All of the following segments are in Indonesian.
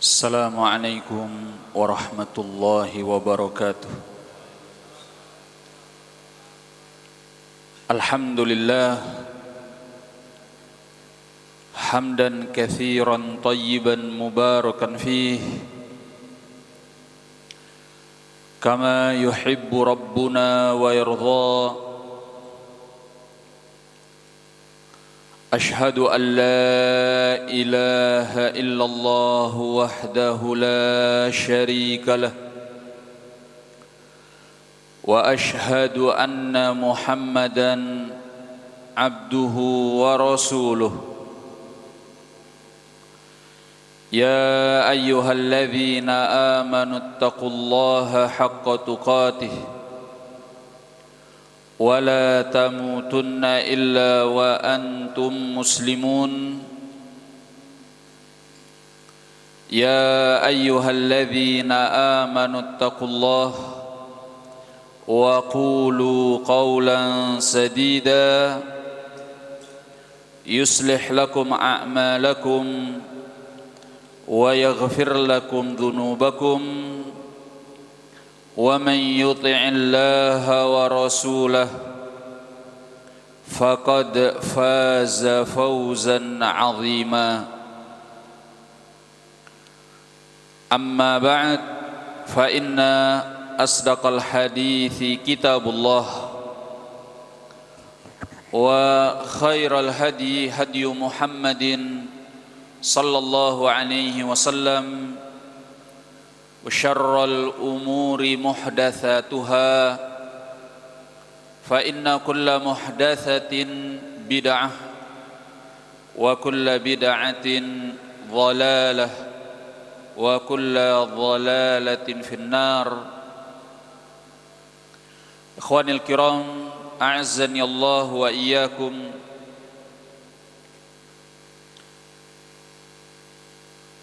Assalamualaikum warahmatullahi wabarakatuh. Alhamdulillah hamdan katsiran tayyiban mubarakan fihi kama yuhibbu rabbuna wa yarda. Ashhadu an la ilaha illallah wahdahu la syarika lah wa ashhadu anna Muhammadan abduhu wa rasuluh. Ya ayyuhalladzina amanu ittaqullaha haqqa tuqatih wa la tamutunna illa wa antum muslimun. Ya ayyuhalladzina amanu ittaqullaha wa qulu qawlan sadida yuslih lakum a'malakum wa yaghfir lakum dhunubakum wa man yuti'illaha wa rasulahu faqad faza fawzan 'azima. Amma ba'd, fa inna asdaqal hadithi kitabullah wa khairal hadi hadyu Muhammadin sallallahu alaihi wasallam wa syarral umuri muhdatsatuha fa inna kulla muhdatsatin bid'ah wa kulla bid'atin dhalalah wa kulla dhalalatin finnar. Ikhwanil kiram, a'azzani Allah wa iyyakum.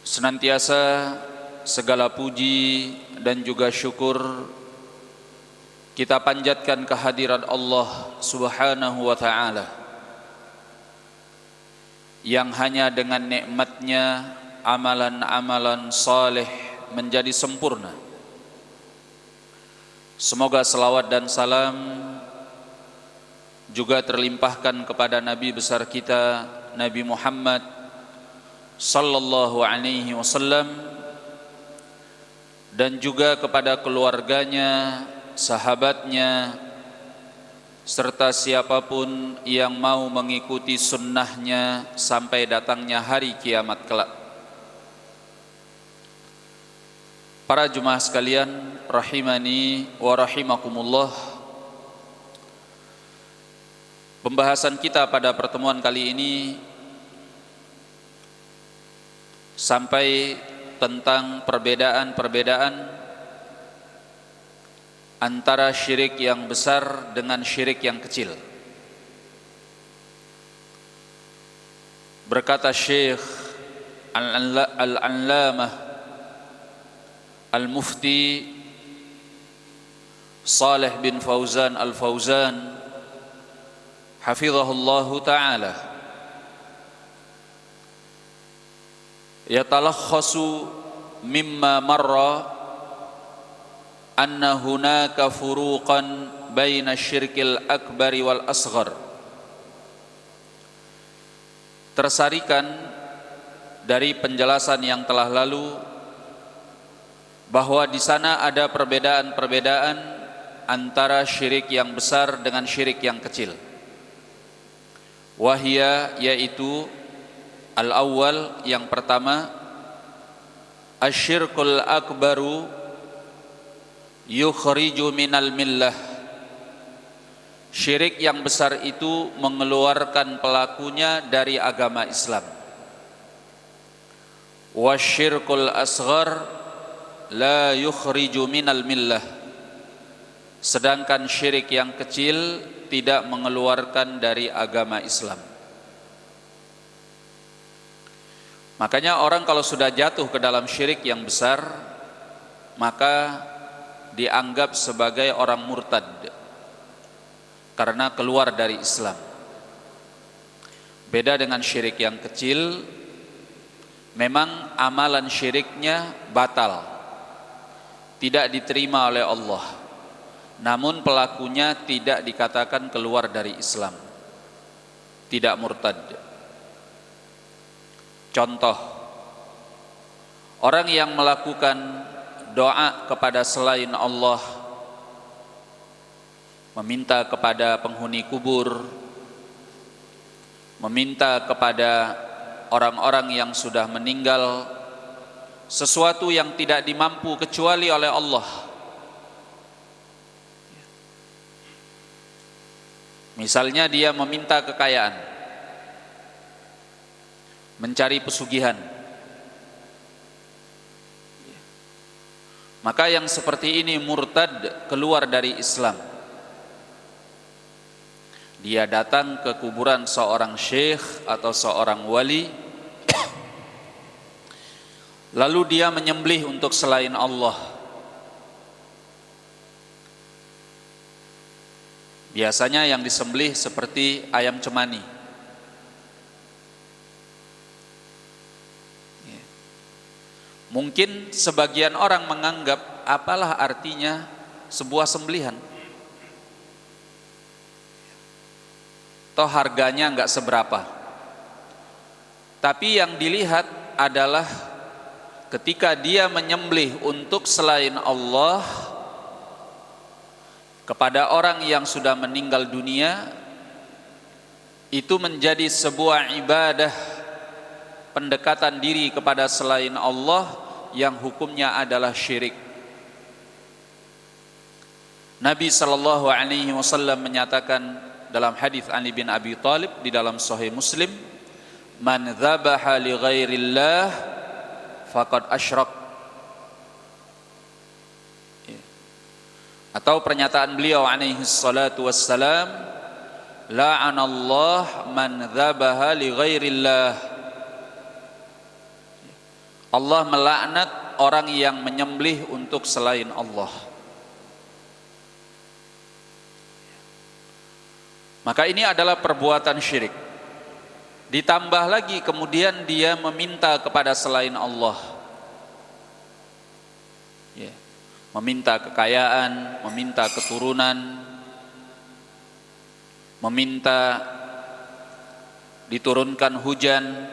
Senantiasa segala puji dan juga syukur kita panjatkan kehadirat Allah Subhanahu wa ta'ala yang hanya dengan nikmatnya amalan-amalan saleh menjadi sempurna. Semoga salawat dan salam juga terlimpahkan kepada Nabi besar kita Nabi Muhammad sallallahu alaihi wasallam dan juga kepada keluarganya, sahabatnya, serta siapapun yang mau mengikuti sunnahnya sampai datangnya hari kiamat kelak. Para jemaah sekalian, rahimani wa rahimakumullah. Pembahasan kita pada pertemuan kali ini sampai tentang perbedaan-perbedaan antara syirik yang besar dengan syirik yang kecil. Berkata Syekh Al-Allamah Al-Mufti Saleh bin Fauzan Al-Fauzan hafizahullahu ta'ala, yatalakhasu mimma marra anna hunaka furuqan baina syirkil akbari wal asghar. Tersarikan dari penjelasan yang telah lalu bahwa di sana ada perbedaan-perbedaan antara syirik yang besar dengan syirik yang kecil. Wahia, yaitu al-awwal, yang pertama, asyirkul akbaru yukhriju minal millah. Syirik yang besar itu mengeluarkan pelakunya dari agama Islam. Wasyirkul asghar la yukhriju minal millah. Sedangkan syirik yang kecil tidak mengeluarkan dari agama Islam. Makanya orang kalau sudah jatuh ke dalam syirik yang besar, maka dianggap sebagai orang murtad karena keluar dari Islam. Beda dengan syirik yang kecil, memang amalan syiriknya batal, tidak diterima oleh Allah, namun pelakunya tidak dikatakan keluar dari Islam, tidak murtad. Contoh, orang yang melakukan doa kepada selain Allah, meminta kepada penghuni kubur, meminta kepada orang-orang yang sudah meninggal sesuatu yang tidak dimampu kecuali oleh Allah. Misalnya dia meminta kekayaan, mencari pesugihan, maka yang seperti ini murtad, keluar dari Islam. Dia datang ke kuburan seorang syekh atau seorang wali, lalu dia menyembelih untuk selain Allah. Biasanya yang disembelih seperti ayam cemani. Mungkin sebagian orang menganggap apalah artinya sebuah sembelihan, toh harganya enggak seberapa. Tapi yang dilihat adalah ketika dia menyembelih untuk selain Allah kepada orang yang sudah meninggal dunia, itu menjadi sebuah ibadah pendekatan diri kepada selain Allah yang hukumnya adalah syirik. Nabi sallallahu alaihi wasallam menyatakan dalam hadis Ali bin Abi Thalib di dalam Sahih Muslim, "Man dzabaha li ghairillah faqad asyrak." Atau pernyataan beliau alaihi salatu wassalam, "La'anallah man dzabaha li ghairillah." Allah melaknat orang yang menyembelih untuk selain Allah. Maka ini adalah perbuatan syirik. Ditambah lagi kemudian dia meminta kepada selain Allah, meminta kekayaan, meminta keturunan, meminta diturunkan hujan,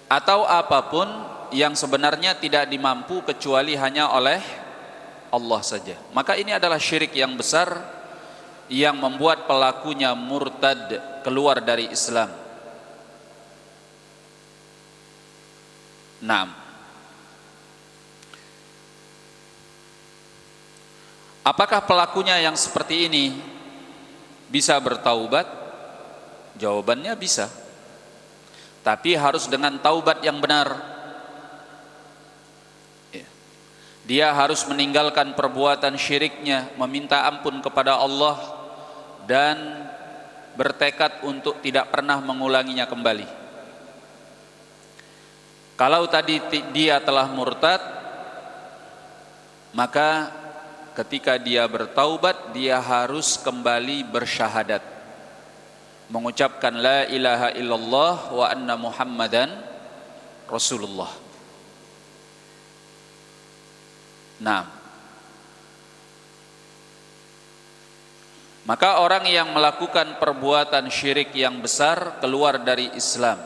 atau apapun yang sebenarnya tidak dimampu kecuali hanya oleh Allah saja. Maka ini adalah syirik yang besar yang membuat pelakunya murtad, keluar dari Islam. Naam. Apakah pelakunya yang seperti ini bisa bertaubat? Jawabannya bisa. Tapi harus dengan taubat yang benar. Dia harus meninggalkan perbuatan syiriknya, meminta ampun kepada Allah, dan bertekad untuk tidak pernah mengulanginya kembali. Kalau tadi dia telah murtad, maka ketika dia bertaubat, dia harus kembali bersyahadat, mengucapkan la ilaha illallah wa anna muhammadan rasulullah. Nah, maka orang yang melakukan perbuatan syirik yang besar keluar dari Islam,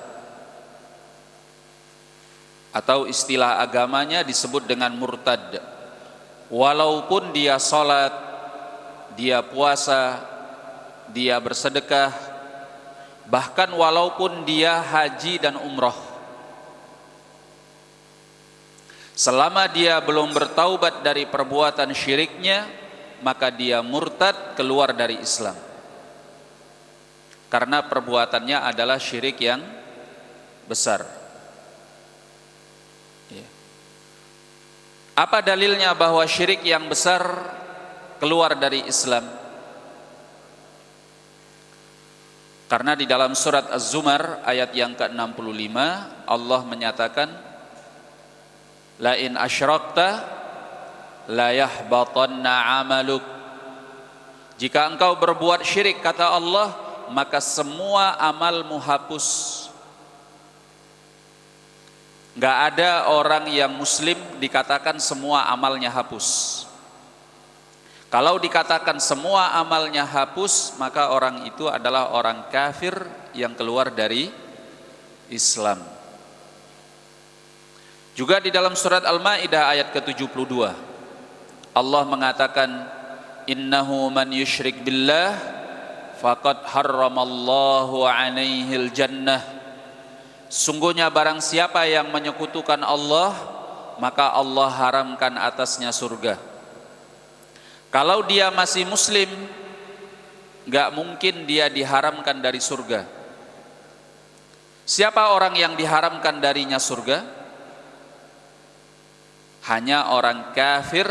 atau istilah agamanya disebut dengan murtad. Walaupun dia sholat, dia puasa, dia bersedekah, bahkan walaupun dia haji dan umroh, selama dia belum bertaubat dari perbuatan syiriknya, maka dia murtad, keluar dari Islam. Karena perbuatannya adalah syirik yang besar. Apa dalilnya bahwa syirik yang besar keluar dari Islam? Karena di dalam surat Az-Zumar ayat yang ke-65 Allah menyatakan, la in asyrakta la yahbatanna amaluk. Jika engkau berbuat syirik, kata Allah, maka semua amalmu hapus. Nggak ada orang yang muslim dikatakan semua amalnya hapus. Kalau dikatakan semua amalnya hapus, maka orang itu adalah orang kafir yang keluar dari Islam. Juga di dalam surat Al-Maidah ayat ke-72, Allah mengatakan, innahu man yusyrik billah faqad harramallahu alaihil jannah. Sungguhnya barang siapa yang menyekutukan Allah, maka Allah haramkan atasnya surga. Kalau dia masih muslim, gak mungkin dia diharamkan dari surga. Siapa orang yang diharamkan darinya surga? Hanya orang kafir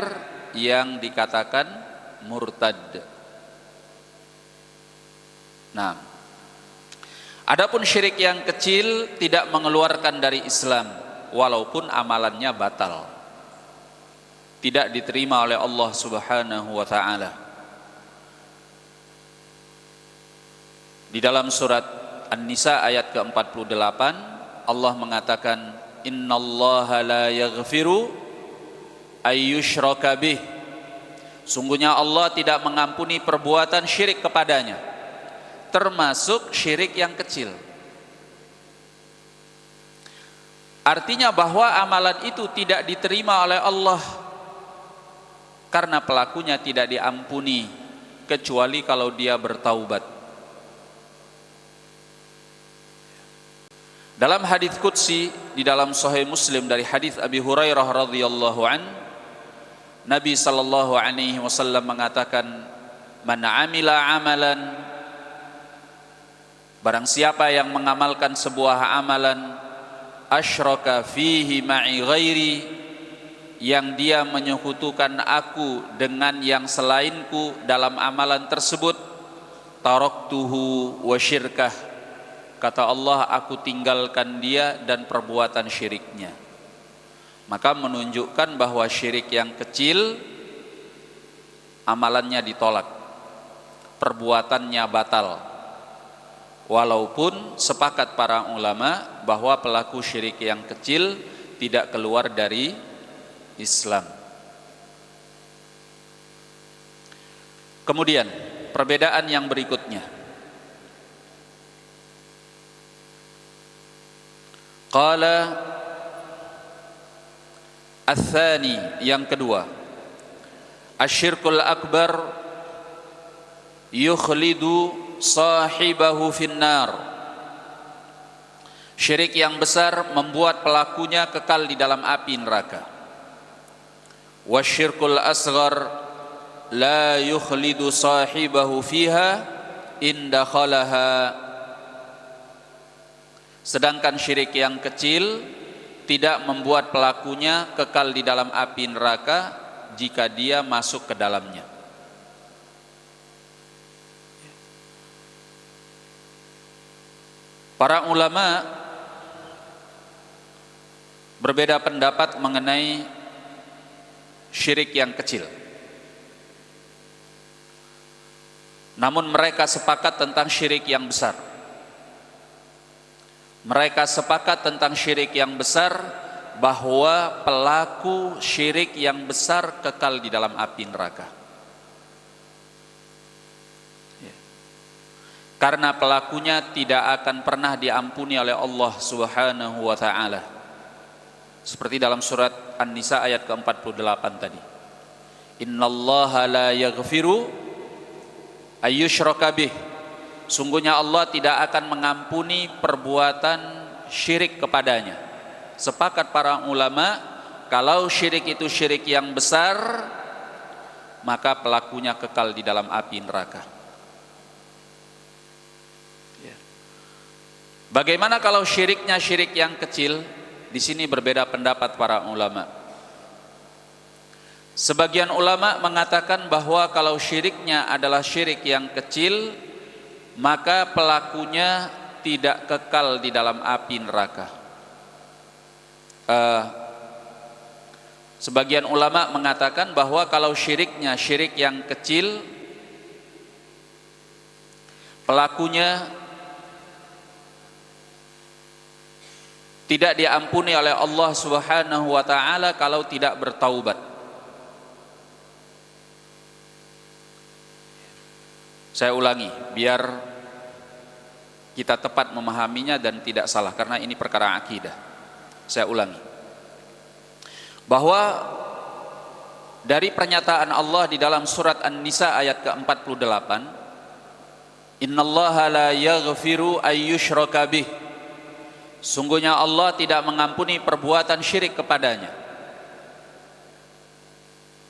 yang dikatakan murtad. Nah, adapun syirik yang kecil tidak mengeluarkan dari Islam, walaupun amalannya batal, tidak diterima oleh Allah Subhanahu wa taala. Di dalam surat An-Nisa ayat ke-48, Allah mengatakan, innallaha la yaghfiru ayyushraka bih. Sungguhnya Allah tidak mengampuni perbuatan syirik kepadanya, termasuk syirik yang kecil. Artinya bahwa amalan itu tidak diterima oleh Allah karena pelakunya tidak diampuni kecuali kalau dia bertaubat. Dalam hadis qudsi di dalam Sahih Muslim dari hadis Abi Hurairah radhiyallahu an, Nabi sallallahu alaihi wasallam mengatakan, man amila amalan, barang siapa yang mengamalkan sebuah amalan, asyraka fihi ma'i ghairi, yang dia menyekutukan aku dengan yang selainku dalam amalan tersebut, taraktuhu wa syirkah, kata Allah, aku tinggalkan dia dan perbuatan syiriknya. Maka menunjukkan bahwa syirik yang kecil amalannya ditolak, perbuatannya batal, walaupun sepakat para ulama bahwa pelaku syirik yang kecil tidak keluar dari Islam. Kemudian perbedaan yang berikutnya, qala ats-tsani, yang kedua, asyirkul akbar yukhlidu sahibahu finnar. Syirik yang besar membuat pelakunya kekal di dalam api neraka. Wasyirkul asghar la yukhlidu sahibahu fiha in dakhalaha. Sedangkan syirik yang kecil tidak membuat pelakunya kekal di dalam api neraka jika dia masuk ke dalamnya. Para ulama berbeda pendapat mengenai syirik yang kecil. Namun mereka sepakat tentang syirik yang besar. Mereka sepakat tentang syirik yang besar, bahwa pelaku syirik yang besar kekal di dalam api neraka. Karena pelakunya tidak akan pernah diampuni oleh Allah Subhanahu wa taala. Seperti dalam surat An-Nisa ayat ke-48 tadi. Innallaha la yaghfiru ayyushraka bih. Sungguhnya Allah tidak akan mengampuni perbuatan syirik kepadanya. Sepakat para ulama, kalau syirik itu syirik yang besar, maka pelakunya kekal di dalam api neraka. Bagaimana kalau syiriknya syirik yang kecil? Di sini berbeda pendapat para ulama. Sebagian ulama mengatakan bahwa kalau syiriknya adalah syirik yang kecil, maka pelakunya tidak kekal di dalam api neraka. Sebagian ulama mengatakan bahwa kalau syiriknya syirik yang kecil, pelakunya tidak diampuni oleh Allah Subhanahu wa taala kalau tidak bertaubat. Saya ulangi biar kita tepat memahaminya dan tidak salah, karena ini perkara akidah. Saya ulangi bahwa dari pernyataan Allah di dalam surat An-Nisa ayat ke-48, Innallaha la yaghfiru ayyushraka bih. Sungguhnya Allah tidak mengampuni perbuatan syirik kepadanya.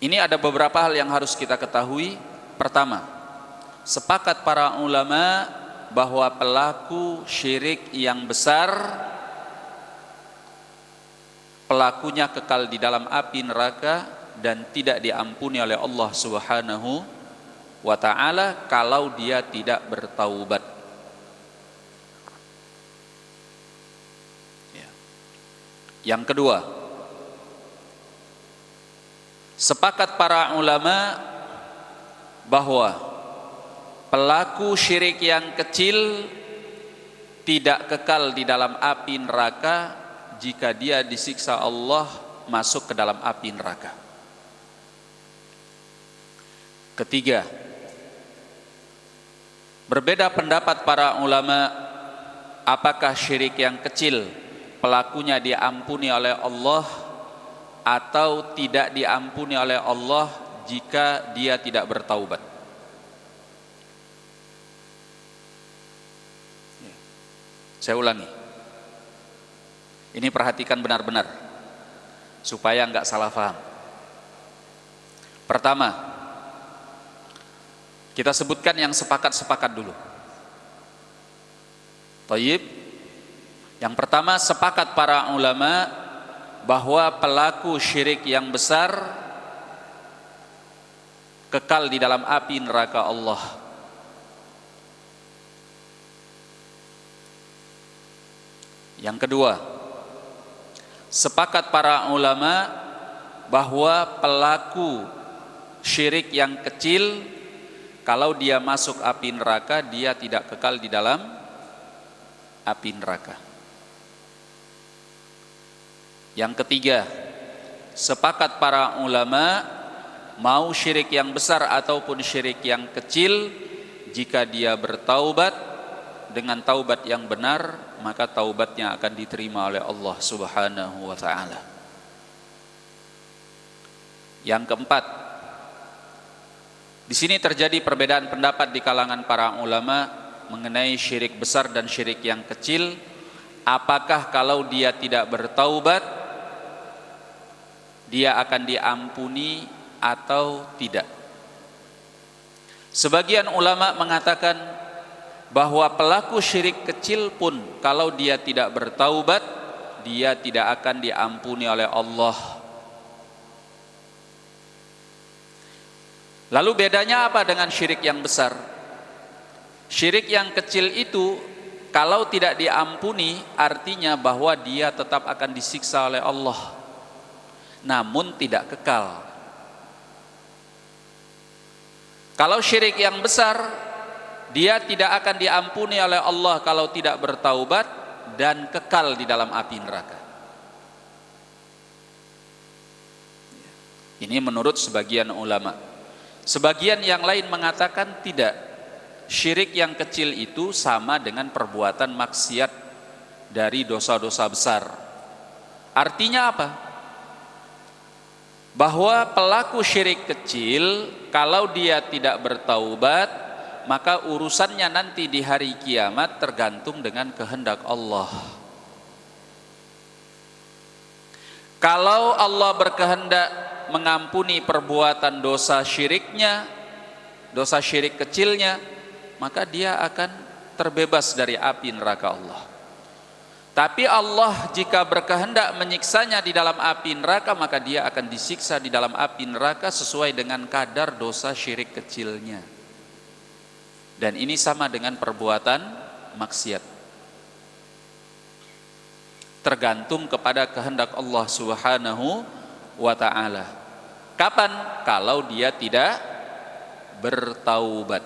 Ini ada beberapa hal yang harus kita ketahui. Pertama, sepakat para ulama bahwa pelaku syirik yang besar, pelakunya kekal di dalam api neraka dan tidak diampuni oleh Allah Subhanahu wa ta'ala kalau dia tidak bertaubat. Yang kedua, sepakat para ulama bahwa pelaku syirik yang kecil tidak kekal di dalam api neraka jika dia disiksa Allah masuk ke dalam api neraka. Ketiga, berbeda pendapat para ulama apakah syirik yang kecil pelakunya diampuni oleh Allah atau tidak diampuni oleh Allah jika dia tidak bertaubat. Saya ulangi, ini perhatikan benar-benar supaya enggak salah paham. Pertama, kita sebutkan yang sepakat-sepakat dulu. Thayyib. Yang pertama, sepakat para ulama bahwa pelaku syirik yang besar kekal di dalam api neraka Allah. Yang kedua, sepakat para ulama bahwa pelaku syirik yang kecil kalau dia masuk api neraka dia tidak kekal di dalam api neraka. Yang ketiga, sepakat para ulama mau syirik yang besar ataupun syirik yang kecil, jika dia bertaubat dengan taubat yang benar, maka taubatnya akan diterima oleh Allah Subhanahu wa ta'ala. Yang keempat, di sini terjadi perbedaan pendapat di kalangan para ulama mengenai syirik besar dan syirik yang kecil. Apakah kalau dia tidak bertaubat dia akan diampuni atau tidak? Sebagian ulama mengatakan bahwa pelaku syirik kecil pun kalau dia tidak bertaubat dia tidak akan diampuni oleh Allah. Lalu bedanya apa dengan syirik yang besar? Syirik yang kecil itu kalau tidak diampuni artinya bahwa dia tetap akan disiksa oleh Allah, namun tidak kekal. Kalau syirik yang besar, dia tidak akan diampuni oleh Allah kalau tidak bertaubat dan kekal di dalam api neraka. Ini menurut sebagian ulama. Sebagian yang lain mengatakan tidak. Syirik yang kecil itu sama dengan perbuatan maksiat dari dosa-dosa besar. Artinya apa? Bahwa pelaku syirik kecil kalau dia tidak bertaubat maka urusannya nanti di hari kiamat tergantung dengan kehendak Allah. Kalau Allah berkehendak mengampuni perbuatan dosa syiriknya, dosa syirik kecilnya, maka dia akan terbebas dari api neraka Allah. Tapi Allah jika berkehendak menyiksanya di dalam api neraka, maka dia akan disiksa di dalam api neraka sesuai dengan kadar dosa syirik kecilnya. Dan ini sama dengan perbuatan maksiat. Tergantung kepada kehendak Allah Subhanahu wa ta'ala. Kapan? Kalau dia tidak bertaubat.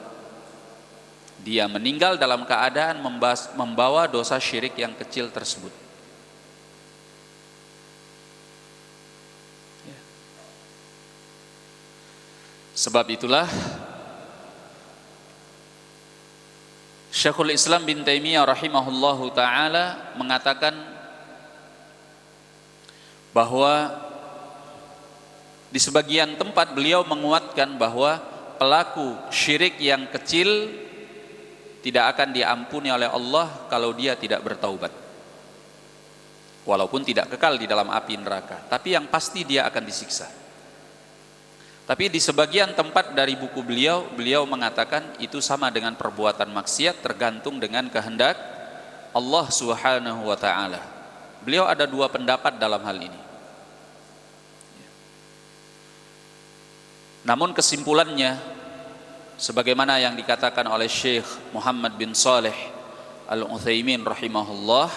Dia meninggal dalam keadaan membawa dosa syirik yang kecil tersebut. Sebab itulah Syekhul Islam bin Taimiyah rahimahullahu ta'ala mengatakan bahwa di sebagian tempat beliau menguatkan bahwa pelaku syirik yang kecil tidak akan diampuni oleh Allah kalau dia tidak bertaubat. Walaupun tidak kekal di dalam api neraka, tapi yang pasti dia akan disiksa. Tapi di sebagian tempat dari buku beliau mengatakan itu sama dengan perbuatan maksiat, tergantung dengan kehendak Allah Subhanahu wa taala. Beliau ada dua pendapat dalam hal ini. Namun kesimpulannya sebagaimana yang dikatakan oleh Syekh Muhammad bin Saleh Al-Utsaimin rahimahullah,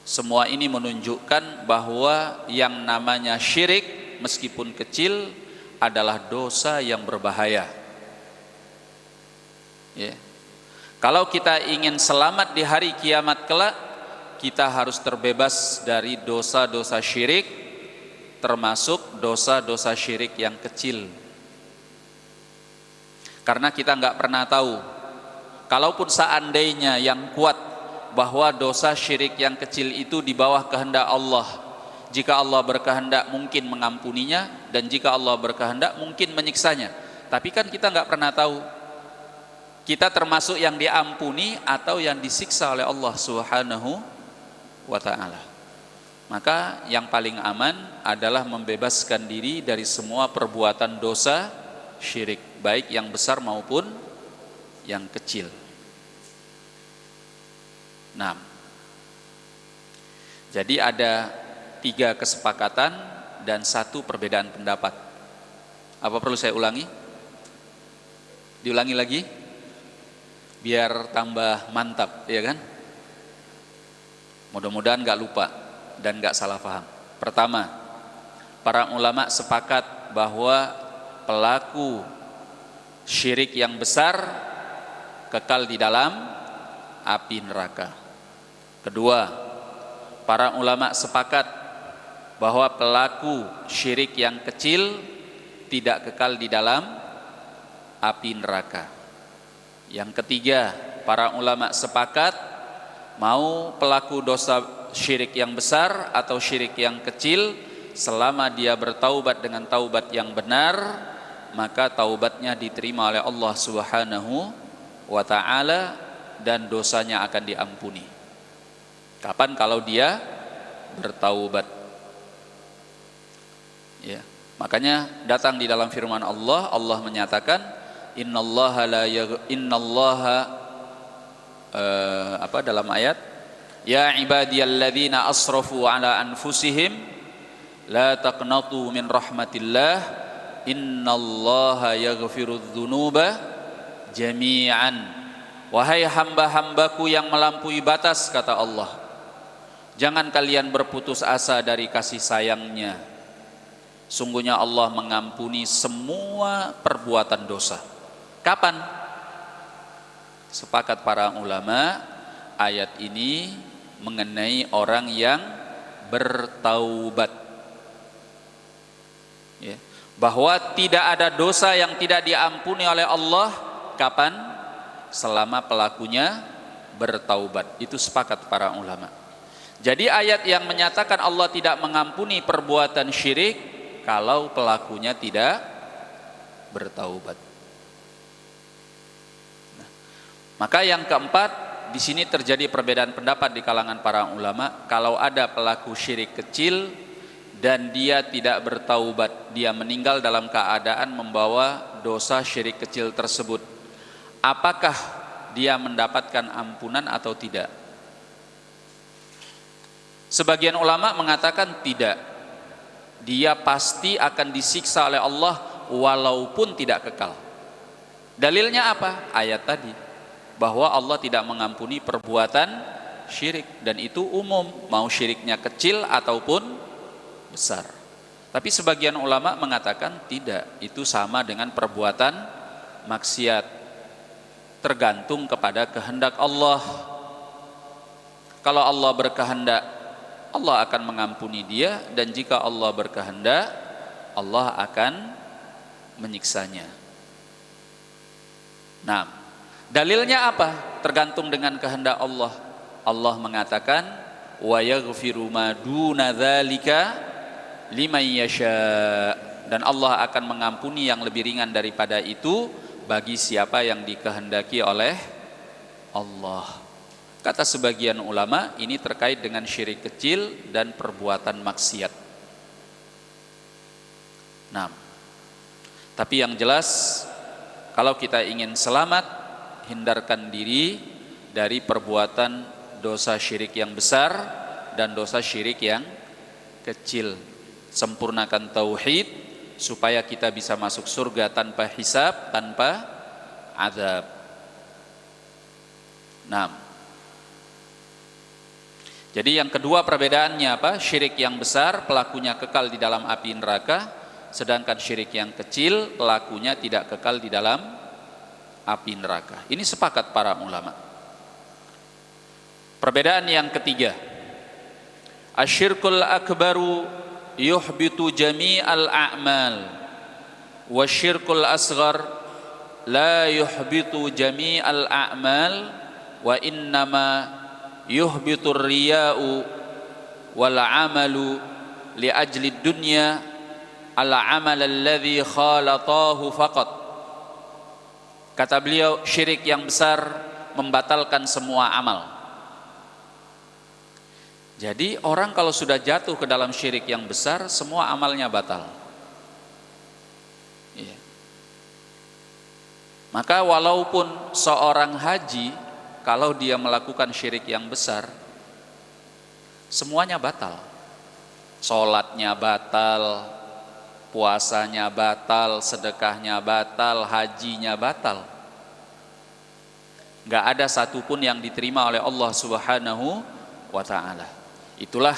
semua ini menunjukkan bahwa yang namanya syirik meskipun kecil adalah dosa yang berbahaya. Ya. Kalau kita ingin selamat di hari kiamat kelak, kita harus terbebas dari dosa-dosa syirik, termasuk dosa-dosa syirik yang kecil. Karena kita nggak pernah tahu, kalaupun seandainya yang kuat bahwa dosa syirik yang kecil itu di bawah kehendak Allah. Jika Allah berkehendak mungkin mengampuninya, dan jika Allah berkehendak mungkin menyiksanya. Tapi kan kita nggak pernah tahu, kita termasuk yang diampuni atau yang disiksa oleh Allah Subhanahu wa ta'ala. Maka yang paling aman adalah membebaskan diri dari semua perbuatan dosa syirik, baik yang besar maupun yang kecil. Nah, jadi ada 3 kesepakatan dan 1 perbedaan pendapat. Apa perlu saya ulangi? Diulangi lagi biar tambah mantap, ya kan? Mudah-mudahan gak lupa dan gak salah paham. Pertama, para ulama sepakat bahwa pelaku syirik yang besar kekal di dalam api neraka. Kedua, para ulama sepakat bahwa pelaku syirik yang kecil tidak kekal di dalam api neraka. Yang ketiga, para ulama sepakat mau pelaku dosa syirik yang besar atau syirik yang kecil, selama dia bertaubat dengan taubat yang benar, maka taubatnya diterima oleh Allah Subhanahu wa ta'ala dan dosanya akan diampuni. Kapan? Kalau dia bertaubat. Ya, makanya datang di dalam firman Allah, Allah menyatakan innallaha dalam ayat ya ibadiyalladzina asrafu ala anfusihim la taqnatu min rahmatillah innallaha yaghfirudz dzunuba jami'an. Wahai hamba-hambaku yang melampaui batas, kata Allah, jangan kalian berputus asa dari kasih sayangnya. Sungguhnya Allah mengampuni semua perbuatan dosa. Kapan? Sepakat para ulama, ayat ini mengenai orang yang bertaubat. Ya. Bahwa tidak ada dosa yang tidak diampuni oleh Allah. Kapan? Selama pelakunya bertaubat. Itu sepakat para ulama. Jadi ayat yang menyatakan Allah tidak mengampuni perbuatan syirik kalau pelakunya tidak bertaubat. Nah, maka yang keempat, di sini terjadi perbedaan pendapat di kalangan para ulama. Kalau ada pelaku syirik kecil dan dia tidak bertaubat, dia meninggal dalam keadaan membawa dosa syirik kecil tersebut, apakah dia mendapatkan ampunan atau tidak? Sebagian ulama mengatakan tidak. Dia pasti akan disiksa oleh Allah walaupun tidak kekal. Dalilnya apa? Ayat tadi, bahwa Allah tidak mengampuni perbuatan syirik, dan itu umum, mau syiriknya kecil ataupun besar. Tapi sebagian ulama mengatakan tidak, itu sama dengan perbuatan maksiat, tergantung kepada kehendak Allah. Kalau Allah berkehendak Allah akan mengampuni dia, dan jika Allah berkehendak, Allah akan menyiksanya. Nah, dalilnya apa? Tergantung dengan kehendak Allah. Allah mengatakan, wa yaghfiru ma duna dzalika liman yasha, dan Allah akan mengampuni yang lebih ringan daripada itu bagi siapa yang dikehendaki oleh Allah. Kata sebagian ulama, ini terkait dengan syirik kecil dan perbuatan maksiat. Nah, tapi yang jelas, kalau kita ingin selamat, hindarkan diri dari perbuatan dosa syirik yang besar dan dosa syirik yang kecil. Sempurnakan tauhid supaya kita bisa masuk surga tanpa hisab, tanpa azab. Nah, jadi yang kedua perbedaannya apa? Syirik yang besar pelakunya kekal di dalam api neraka, sedangkan syirik yang kecil pelakunya tidak kekal di dalam api neraka. Ini sepakat para ulama. Perbedaan yang ketiga, asyirkul akbaru yuhbitu jami'al a'mal, wasyirkul asghar la yuhbitu jami'al a'mal, wa innama yuhbitur riya'u wal amalu li ajli dunya ala amal alladhi khalatahu faqat. Kata beliau, syirik yang besar membatalkan semua amal. Jadi orang kalau sudah jatuh ke dalam syirik yang besar, semua amalnya batal. Iya. Maka walaupun seorang haji, kalau dia melakukan syirik yang besar, semuanya batal. Sholatnya batal, puasanya batal, sedekahnya batal, hajinya batal. Gak ada satupun yang diterima oleh Allah Subhanahu wa ta'ala. Itulah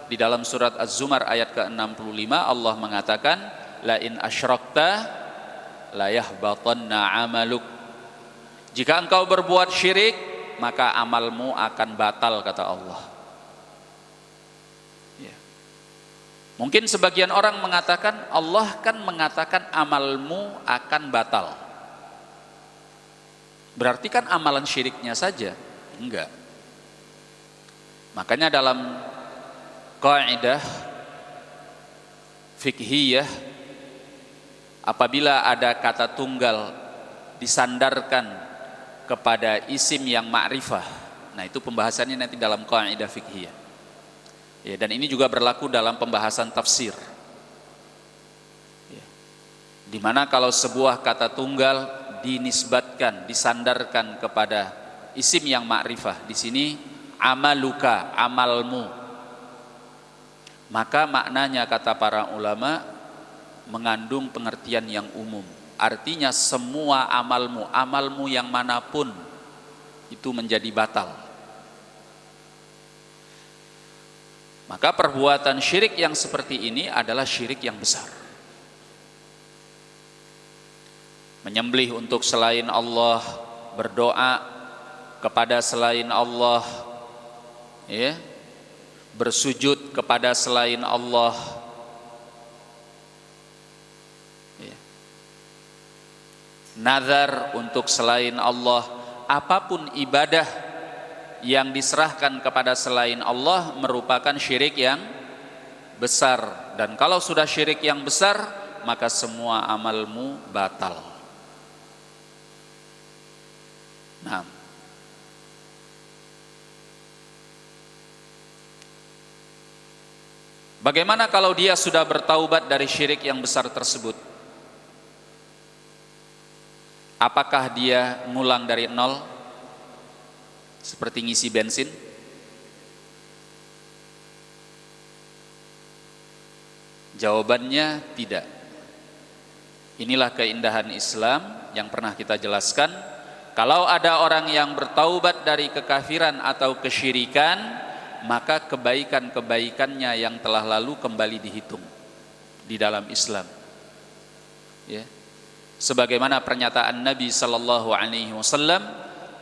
di dalam surat Az-Zumar ayat ke-65 Allah mengatakan, la in asyrakta la yahbatanna amaluk. Jika engkau berbuat syirik, maka amalmu akan batal, kata Allah. Ya. Mungkin sebagian orang mengatakan, Allah kan mengatakan amalmu akan batal. Berarti kan amalan syiriknya saja? Enggak. Makanya dalam kaidah fiqhiyah, apabila ada kata tunggal disandarkan kepada isim yang ma'rifah, nah itu pembahasannya nanti dalam kaidah fiqhiyah. Ya, dan ini juga berlaku dalam pembahasan tafsir. Ya. Dimana kalau sebuah kata tunggal dinisbatkan, disandarkan kepada isim yang ma'rifah, di sini amaluka, amalmu, maka maknanya kata para ulama mengandung pengertian yang umum. Artinya semua amalmu, amalmu yang manapun itu menjadi batal. Maka perbuatan syirik yang seperti ini adalah syirik yang besar. Menyembelih untuk selain Allah, berdoa kepada selain Allah, ya, bersujud kepada selain Allah, ya, nazar untuk selain Allah, apapun ibadah yang diserahkan kepada selain Allah merupakan syirik yang besar. Dan kalau sudah syirik yang besar, maka semua amalmu batal. Nah, bagaimana kalau dia sudah bertaubat dari syirik yang besar tersebut? Apakah dia ngulang dari nol seperti ngisi bensin? Jawabannya tidak. Inilah keindahan Islam yang pernah kita jelaskan. Kalau ada orang yang bertaubat dari kekafiran atau kesyirikan, maka kebaikan-kebaikannya yang telah lalu kembali dihitung di dalam Islam. Ya. Sebagaimana pernyataan Nabi sallallahu alaihi wasallam,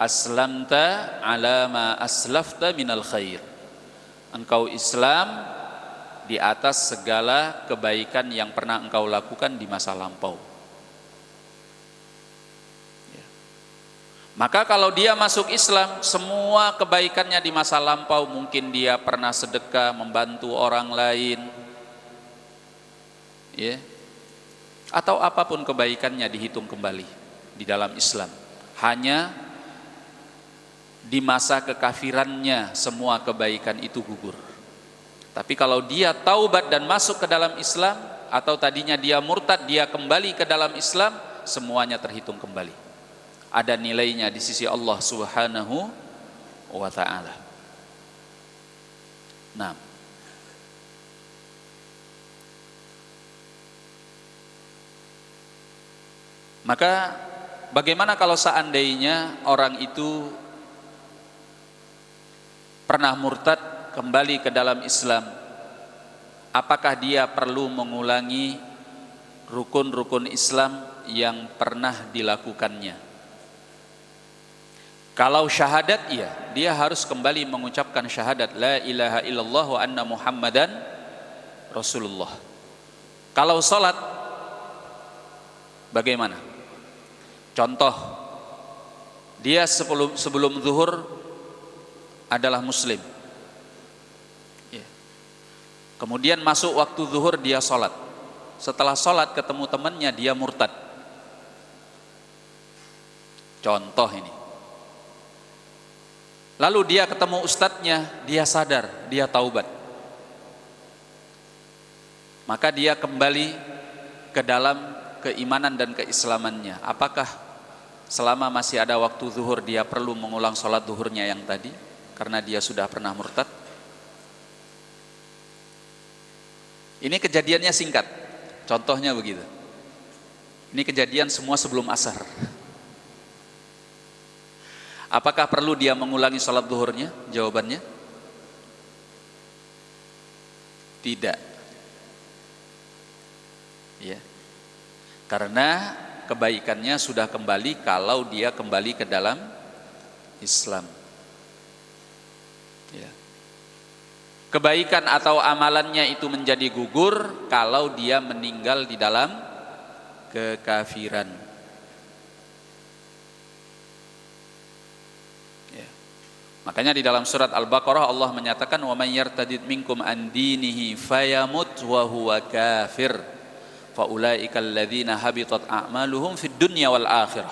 aslamta ala ma aslafta minal khair. engkau Islam di atas segala kebaikan yang pernah engkau lakukan di masa lampau. Maka kalau dia masuk Islam, semua kebaikannya di masa lampau, mungkin dia pernah sedekah, membantu orang lain, ya, atau apapun kebaikannya dihitung kembali di dalam Islam. Hanya di masa kekafirannya semua kebaikan itu gugur. Tapi kalau dia taubat dan masuk ke dalam Islam, atau tadinya dia murtad, dia kembali ke dalam Islam, semuanya terhitung kembali. Ada nilainya di sisi Allah Subhanahu wa ta'ala. Nah, maka bagaimana kalau seandainya orang itu pernah murtad kembali ke dalam Islam? Apakah dia perlu mengulangi rukun-rukun Islam yang pernah dilakukannya? Kalau syahadat, iya, dia harus kembali mengucapkan syahadat la ilaha illallah wa anna muhammadan rasulullah. Kalau salat bagaimana? Contoh, dia sebelum zuhur adalah muslim, kemudian masuk waktu zuhur dia sholat. Setelah sholat ketemu temannya, dia murtad. Contoh ini. Lalu dia ketemu ustadznya, dia sadar, dia taubat. Maka dia kembali ke dalam keimanan dan keislamannya. Apakah selama masih ada waktu zuhur dia perlu mengulang sholat zuhurnya yang tadi? Karena dia sudah pernah murtad. Ini kejadiannya singkat. Contohnya begitu. Ini kejadian semua sebelum asar. Apakah perlu dia mengulangi sholat zuhurnya? Jawabannya tidak. Ya. Karena kebaikannya sudah kembali kalau dia kembali ke dalam Islam. Ya. Kebaikan atau amalannya itu menjadi gugur kalau dia meninggal di dalam kekafiran. Makanya di dalam surat Al-Baqarah Allah menyatakan wa may yartadid minkum an dinihi fayamut wa huwa kafir fa ulaika alladzina habitat a'maluhum fid dunya wal akhirah.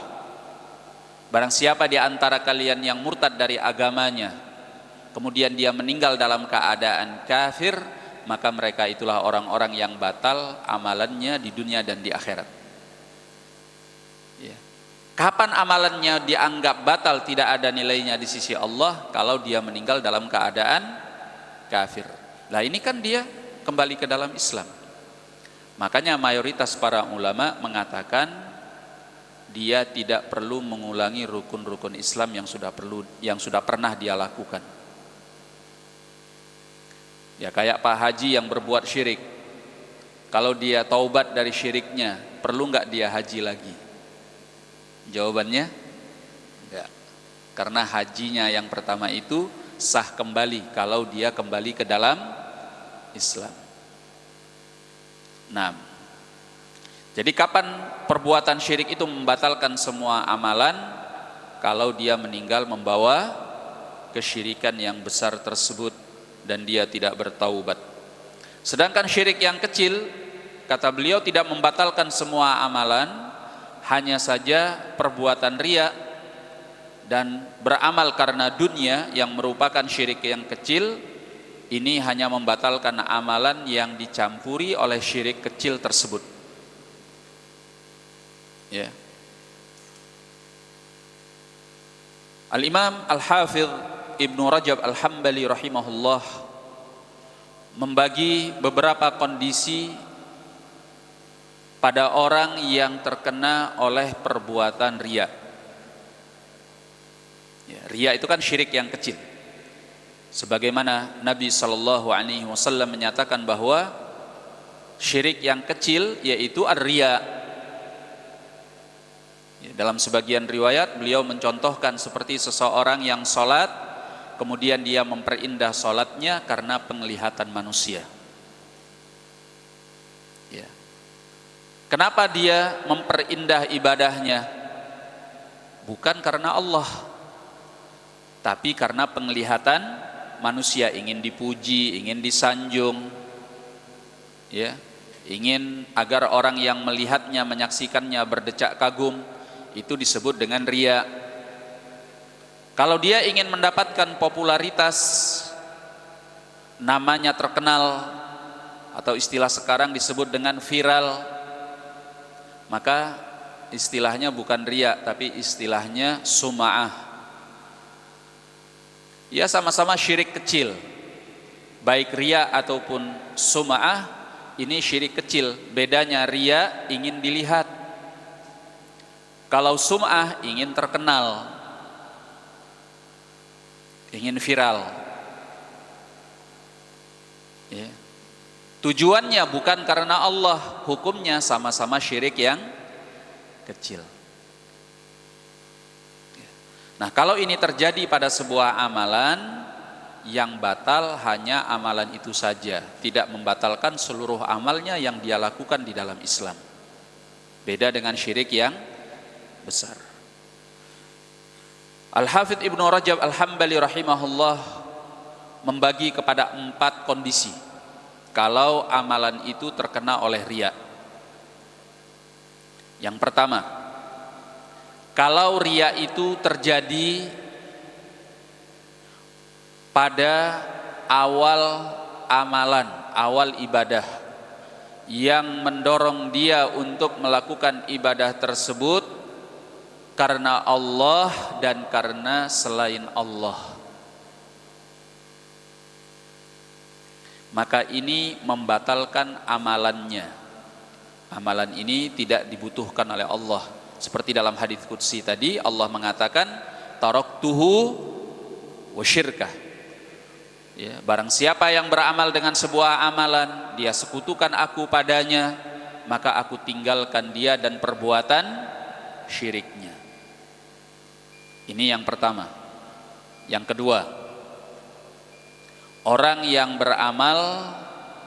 Barang siapa di antara kalian yang murtad dari agamanya kemudian dia meninggal dalam keadaan kafir, maka mereka itulah orang-orang yang batal amalannya di dunia dan di akhirat. Ya. Kapan amalannya dianggap batal, tidak ada nilainya di sisi Allah? Kalau dia meninggal dalam keadaan kafir. Lah ini kan dia kembali ke dalam Islam. Makanya mayoritas para ulama mengatakan dia tidak perlu mengulangi rukun-rukun Islam yang sudah pernah dia lakukan. Ya kayak Pak Haji yang berbuat syirik. Kalau dia taubat dari syiriknya, perlu nggak dia haji lagi? Jawabannya enggak. Karena hajinya yang pertama itu sah kembali kalau dia kembali ke dalam Islam. Nah, jadi kapan perbuatan syirik itu membatalkan semua amalan? Kalau dia meninggal membawa kesyirikan yang besar tersebut dan dia tidak bertaubat. Sedangkan syirik yang kecil, kata beliau, tidak membatalkan semua amalan. Hanya saja perbuatan riya dan beramal karena dunia yang merupakan syirik yang kecil, ini hanya membatalkan amalan yang dicampuri oleh syirik kecil tersebut. Ya. Al-Imam Al-Hafidh Ibnu Rajab Al-Hambali rahimahullah membagi beberapa kondisi pada orang yang terkena oleh perbuatan riya. Ya, riya itu kan syirik yang kecil. Sebagaimana Nabi SAW menyatakan bahwa syirik yang kecil yaitu ar-riya. Ya, dalam sebagian riwayat beliau mencontohkan seperti seseorang yang sholat kemudian dia memperindah sholatnya karena penglihatan manusia. Ya. Kenapa dia memperindah ibadahnya? Bukan karena Allah, tapi karena penglihatan manusia, ingin dipuji, ingin disanjung, ya, ingin agar orang yang melihatnya, menyaksikannya berdecak kagum. Itu disebut dengan riya. Kalau dia ingin mendapatkan popularitas, namanya terkenal, atau istilah sekarang disebut dengan viral, maka istilahnya bukan riya, tapi istilahnya sum'ah. Ya, sama-sama syirik kecil. Baik riya ataupun sum'ah, ini syirik kecil. Bedanya riya ingin dilihat, kalau sum'ah ingin terkenal, ingin viral. Ya. Tujuannya bukan karena Allah, hukumnya sama-sama syirik yang kecil. Nah, kalau ini terjadi pada sebuah amalan, yang batal hanya amalan itu saja, tidak membatalkan seluruh amalnya yang dia lakukan di dalam Islam. Beda dengan syirik yang besar. Al-Hafidz Ibnu Rajab Al-Hambali rahimahullah membagi kepada 4 kondisi kalau amalan itu terkena oleh riya. Yang pertama, kalau riya itu terjadi pada awal amalan, awal ibadah, yang mendorong dia untuk melakukan ibadah tersebut karena Allah dan karena selain Allah, maka ini membatalkan amalannya. Amalan ini tidak dibutuhkan oleh Allah. Seperti dalam hadis qudsi tadi, Allah mengatakan taraktuhu wa syirkah. Ya, barang siapa yang beramal dengan sebuah amalan, dia sekutukan aku padanya, maka aku tinggalkan dia dan perbuatan syiriknya. Ini yang pertama. Yang kedua, orang yang beramal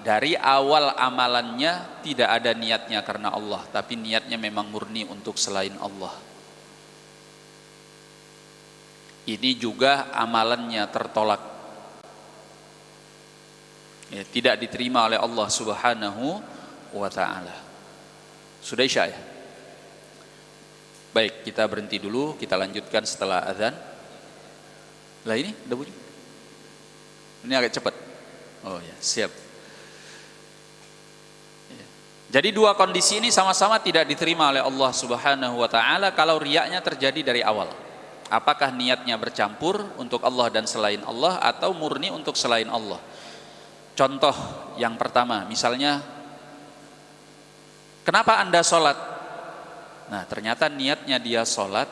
dari awal amalannya tidak ada niatnya karena Allah, tapi niatnya memang murni untuk selain Allah. Ini juga amalannya tertolak, ya, tidak diterima oleh Allah Subhanahu wa ta'ala. Sudah isya ya? Baik, kita berhenti dulu, kita lanjutkan setelah azan. Lah ini udah bunyi. Ini agak cepat. Oh ya, siap. Jadi 2 kondisi ini sama-sama tidak diterima oleh Allah Subhanahu wa ta'ala kalau riyaknya terjadi dari awal. Apakah niatnya bercampur untuk Allah dan selain Allah, atau murni untuk selain Allah. Contoh yang pertama, misalnya, kenapa Anda sholat? Nah, ternyata niatnya dia sholat,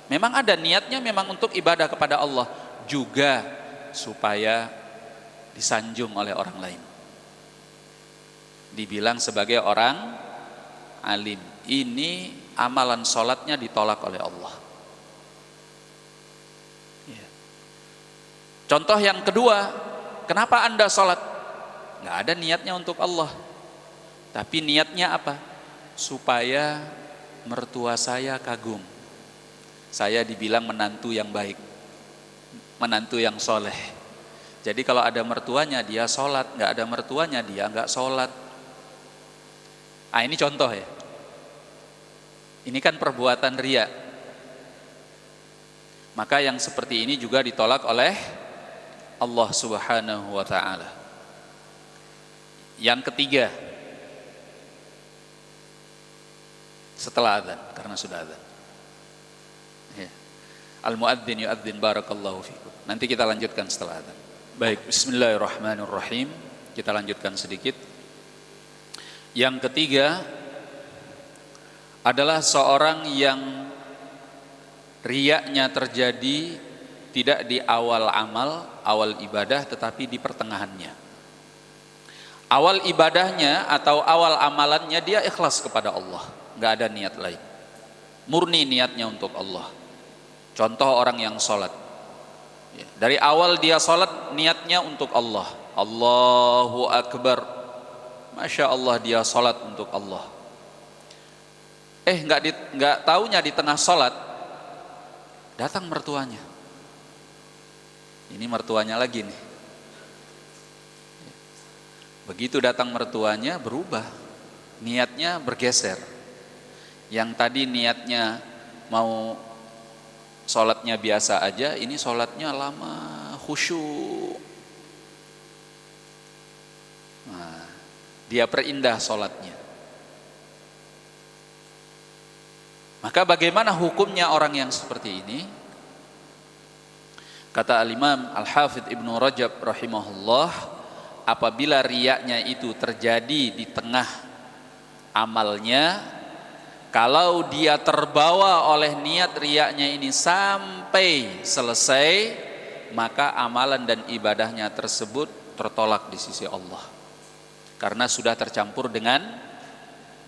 memang ada niatnya memang untuk ibadah kepada Allah, juga supaya disanjung oleh orang lain, dibilang sebagai orang alim. Ini amalan sholatnya ditolak oleh Allah. Ya. Contoh yang kedua, kenapa Anda sholat? Nggak ada niatnya untuk Allah, tapi niatnya apa? Supaya mertua saya kagum, saya dibilang menantu yang baik, menantu yang soleh. Jadi kalau ada mertuanya dia sholat, nggak ada mertuanya dia nggak sholat. Ah, ini contoh ya. Ini kan perbuatan riya. Maka yang seperti ini juga ditolak oleh Allah Subhanahu wa ta'ala. Yang ketiga, setelah adzan, karena sudah adzan. Ya. Al-muadzin yu'adzin barakallahu fikum. Nanti kita lanjutkan setelah adzan. Baik, bismillahirrahmanirrahim. Kita lanjutkan sedikit. Yang ketiga adalah seorang yang riyaknya terjadi tidak di awal amal, awal ibadah, tetapi di pertengahannya. Awal ibadahnya atau awal amalannya dia ikhlas kepada Allah, nggak ada niat lain, murni niatnya untuk Allah. Contoh orang yang sholat, Ya, dari awal dia sholat niatnya untuk Allah. Allahu Akbar. Masya Allah dia sholat untuk Allah. Nggak taunya di tengah sholat datang mertuanya. Ini mertuanya lagi nih. Begitu datang mertuanya berubah, niatnya bergeser. Yang tadi niatnya mau sholatnya biasa aja, ini sholatnya lama, khusyuk. Nah, dia perindah sholatnya. Maka bagaimana hukumnya orang yang seperti ini? Kata Al-Imam Al-Hafidh Ibnu Rajab rahimahullah, apabila riyaknya itu terjadi di tengah amalnya, kalau dia terbawa oleh niat riyaknya ini sampai selesai, maka amalan dan ibadahnya tersebut tertolak di sisi Allah, karena sudah tercampur dengan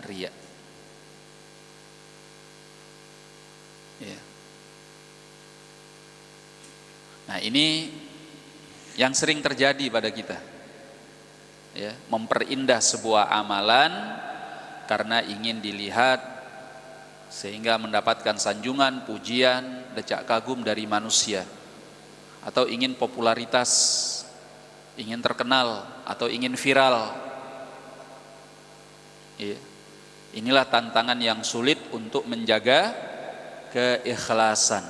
riya. Ya. Nah, ini yang sering terjadi pada kita, ya, memperindah sebuah amalan karena ingin dilihat sehingga mendapatkan sanjungan, pujian, decak kagum dari manusia, atau ingin popularitas, ingin terkenal, atau ingin viral. Ya. Inilah tantangan yang sulit untuk menjaga keikhlasan,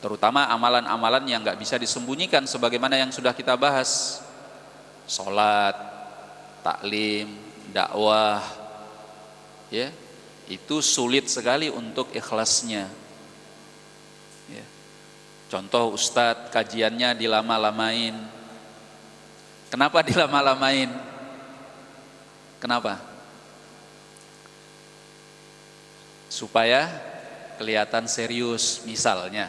terutama amalan-amalan yang nggak bisa disembunyikan, sebagaimana yang sudah kita bahas, sholat, taklim, dakwah, ya, itu sulit sekali untuk ikhlasnya. Ya. Contoh, ustadz kajiannya dilama-lamain. Kenapa dilama-lamain? Kenapa? Supaya kelihatan serius misalnya,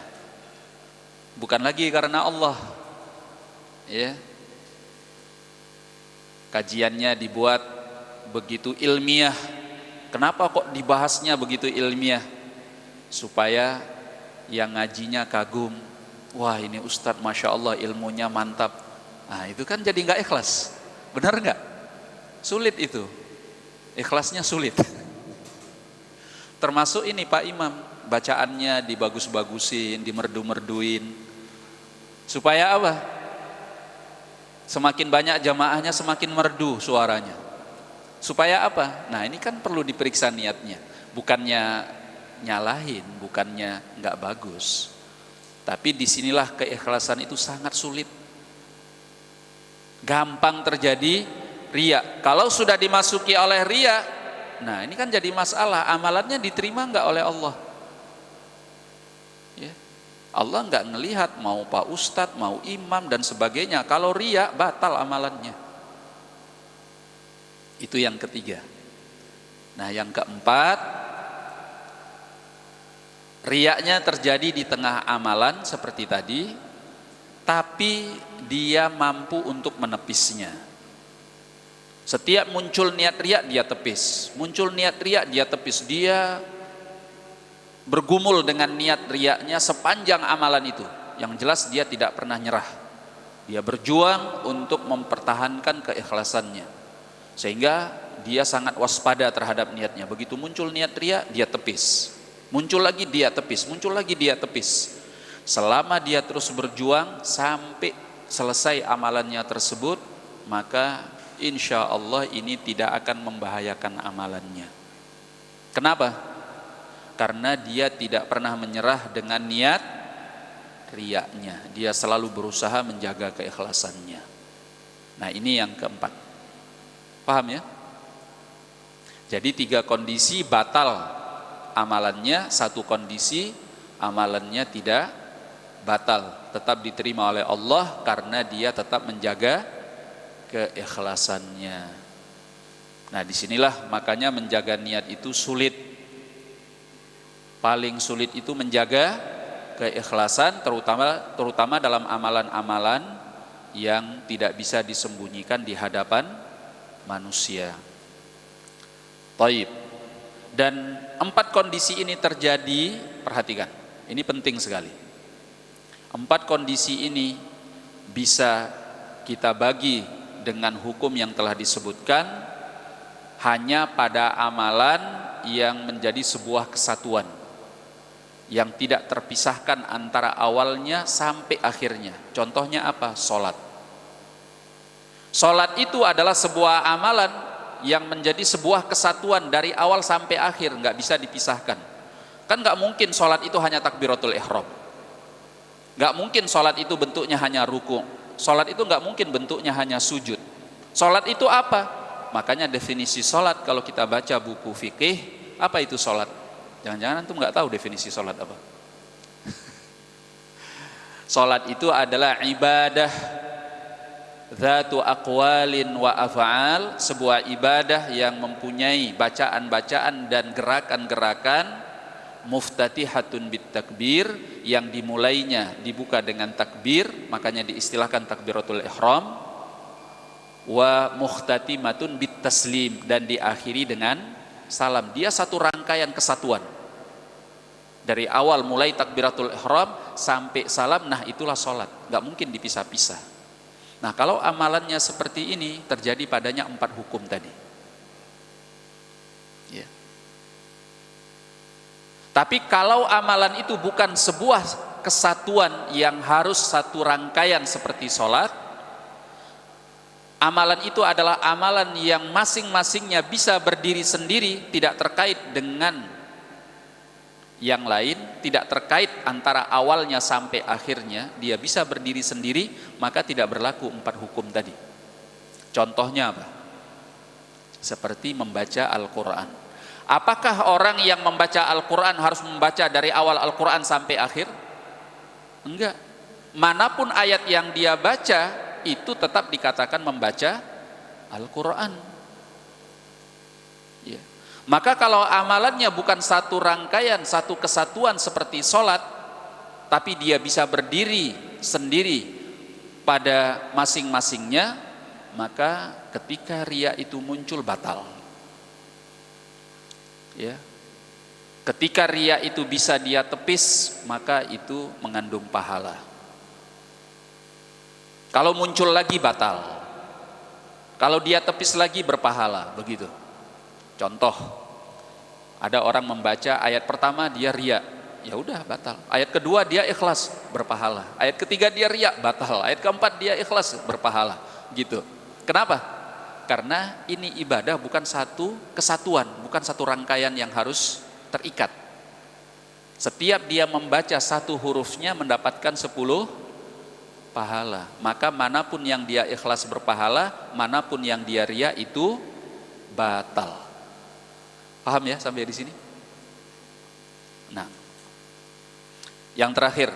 bukan lagi karena Allah. Ya, kajiannya dibuat begitu ilmiah. Kenapa kok dibahasnya begitu ilmiah? Supaya yang ngajinya kagum, wah ini ustadz masya Allah ilmunya mantap. Nah itu kan jadi nggak ikhlas, benar nggak? Sulit itu, ikhlasnya sulit. Termasuk ini Pak Imam, bacaannya dibagus-bagusin, dimerdu-merduin. Supaya apa? Semakin banyak jamaahnya semakin merdu suaranya. Supaya apa? Nah ini kan perlu diperiksa niatnya. Bukannya nyalahin, bukannya nggak bagus. Tapi disinilah keikhlasan itu sangat sulit. Gampang terjadi riya. Kalau sudah dimasuki oleh riya, nah ini kan jadi masalah, amalannya diterima nggak oleh Allah? Ya. Allah nggak ngelihat mau Pak Ustadz, mau imam dan sebagainya. Kalau riya, batal amalannya. Itu yang ketiga. Nah yang keempat, riyanya terjadi di tengah amalan seperti tadi, tapi dia mampu untuk menepisnya. Setiap muncul niat riya dia tepis, muncul niat riya dia tepis, dia bergumul dengan niat riyanya sepanjang amalan itu. Yang jelas dia tidak pernah nyerah, dia berjuang untuk mempertahankan keikhlasannya, sehingga dia sangat waspada terhadap niatnya. Begitu muncul niat riya dia tepis, muncul lagi dia tepis, muncul lagi dia tepis. Selama dia terus berjuang sampai selesai amalannya tersebut, maka insya Allah ini tidak akan membahayakan amalannya. Kenapa? Karena dia tidak pernah menyerah dengan niat riyanya. Dia selalu berusaha menjaga keikhlasannya. Nah ini yang keempat. Paham ya? Jadi 3 kondisi batal amalannya, 1 kondisi amalannya tidak batal, tetap diterima oleh Allah karena dia tetap menjaga keikhlasannya. Nah disinilah makanya menjaga niat itu sulit. Paling sulit itu menjaga keikhlasan, terutama dalam amalan-amalan yang tidak bisa disembunyikan di hadapan manusia. Taib. Dan 4 kondisi ini terjadi, perhatikan, ini penting sekali. 4 kondisi ini bisa kita bagi dengan hukum yang telah disebutkan hanya pada amalan yang menjadi sebuah kesatuan yang tidak terpisahkan antara awalnya sampai akhirnya. Contohnya apa? Salat. Salat itu adalah sebuah amalan yang menjadi sebuah kesatuan dari awal sampai akhir, nggak bisa dipisahkan. Kan nggak mungkin salat itu hanya takbiratul ihram. Nggak mungkin salat itu bentuknya hanya ruku'. Salat itu nggak mungkin bentuknya hanya sujud. Salat itu apa? Makanya definisi salat kalau kita baca buku fikih, apa itu salat? Jangan-jangan antum nggak tahu definisi salat apa? Salat itu adalah ibadah dzatu aqwalin wa af'al, sebuah ibadah yang mempunyai bacaan-bacaan dan gerakan-gerakan muftatihatun bit takbir, yang dimulainya dibuka dengan takbir, makanya diistilahkan takbiratul ihram, wa mukhtatimatun bit taslim, dan diakhiri dengan salam. Dia satu rangkaian kesatuan dari awal mulai takbiratul ihram sampai salam. Nah itulah salat, nggak mungkin dipisah-pisah. Nah kalau amalannya seperti ini, terjadi padanya 4 hukum tadi ya. Tapi kalau amalan itu bukan sebuah kesatuan yang harus satu rangkaian seperti sholat, amalan itu adalah amalan yang masing-masingnya bisa berdiri sendiri, tidak terkait dengan yang lain, tidak terkait antara awalnya sampai akhirnya, dia bisa berdiri sendiri, maka tidak berlaku 4 hukum tadi. Contohnya apa? Seperti membaca Al-Quran. Apakah orang yang membaca Al-Quran harus membaca dari awal Al-Quran sampai akhir? Enggak. Manapun ayat yang dia baca, itu tetap dikatakan membaca Al-Quran ya. Maka kalau amalannya bukan satu rangkaian, satu kesatuan seperti sholat, tapi dia bisa berdiri sendiri pada masing-masingnya, maka ketika riya itu muncul, batal ya. Ketika riya itu bisa dia tepis, maka itu mengandung pahala. Kalau muncul lagi, batal. Kalau dia tepis lagi, berpahala. Begitu. Contoh, ada orang membaca ayat pertama dia riya, ya udah batal. Ayat kedua dia ikhlas, berpahala. Ayat ketiga dia riya, batal. Ayat keempat dia ikhlas, berpahala. Gitu. Kenapa? Karena ini ibadah bukan satu kesatuan, bukan satu rangkaian yang harus terikat. Setiap dia membaca satu hurufnya mendapatkan 10 pahala. Maka manapun yang dia ikhlas berpahala, manapun yang dia riya itu batal. Paham ya sampai di sini? Nah, yang terakhir,